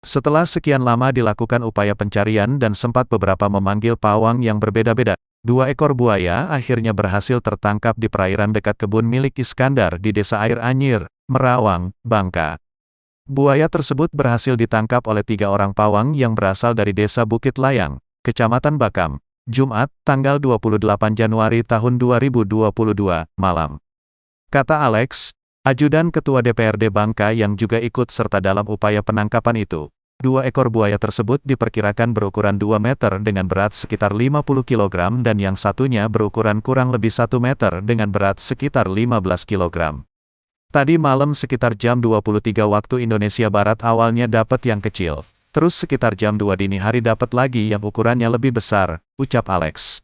Setelah sekian lama dilakukan upaya pencarian dan sempat beberapa memanggil pawang yang berbeda-beda, 2 ekor buaya akhirnya berhasil tertangkap di perairan dekat kebun milik Iskandar di Desa Air Anyir, Merawang, Bangka. Buaya tersebut berhasil ditangkap oleh 3 orang pawang yang berasal dari Desa Bukit Layang, Kecamatan Bakam, Jumat, tanggal 28 Januari tahun 2022, malam. Kata Alex, ajudan Ketua DPRD Bangka yang juga ikut serta dalam upaya penangkapan itu. 2 ekor buaya tersebut diperkirakan berukuran 2 meter dengan berat sekitar 50 kg dan yang satunya berukuran kurang lebih 1 meter dengan berat sekitar 15 kg. Tadi malam sekitar jam 23 waktu Indonesia Barat awalnya dapat yang kecil. Terus sekitar jam 2 dini hari dapat lagi yang ukurannya lebih besar, ucap Alex.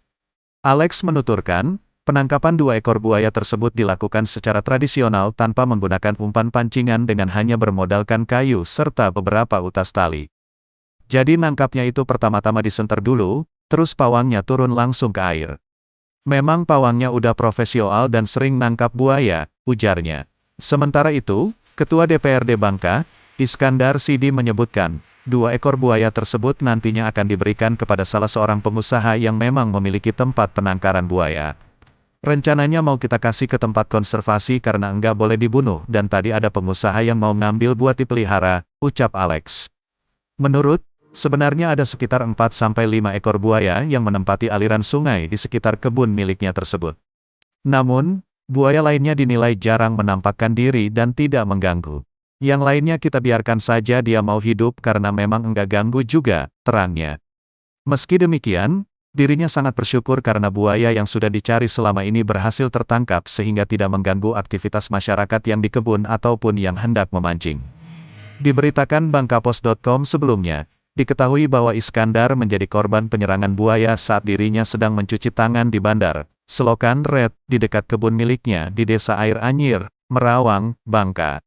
Alex menuturkan, penangkapan 2 ekor buaya tersebut dilakukan secara tradisional tanpa menggunakan umpan pancingan dengan hanya bermodalkan kayu serta beberapa utas tali. Jadi nangkapnya itu pertama-tama disenter dulu, terus pawangnya turun langsung ke air. Memang pawangnya udah profesional dan sering nangkap buaya, ujarnya. Sementara itu, Ketua DPRD Bangka, Iskandar Sidi menyebutkan, 2 ekor buaya tersebut nantinya akan diberikan kepada salah seorang pengusaha yang memang memiliki tempat penangkaran buaya. Rencananya mau kita kasih ke tempat konservasi karena enggak boleh dibunuh dan tadi ada pengusaha yang mau ngambil buat dipelihara, ucap Alex. Menurut, sebenarnya ada sekitar 4-5 ekor buaya yang menempati aliran sungai di sekitar kebun miliknya tersebut. Namun, buaya lainnya dinilai jarang menampakkan diri dan tidak mengganggu. Yang lainnya kita biarkan saja dia mau hidup karena memang enggak ganggu juga, terangnya. Meski demikian, dirinya sangat bersyukur karena buaya yang sudah dicari selama ini berhasil tertangkap sehingga tidak mengganggu aktivitas masyarakat yang di kebun ataupun yang hendak memancing. Diberitakan Bangkapos.com sebelumnya, diketahui bahwa Iskandar menjadi korban penyerangan buaya saat dirinya sedang mencuci tangan di Bandar Selokan Red, di dekat kebun miliknya di Desa Air Anyir, Merawang, Bangka.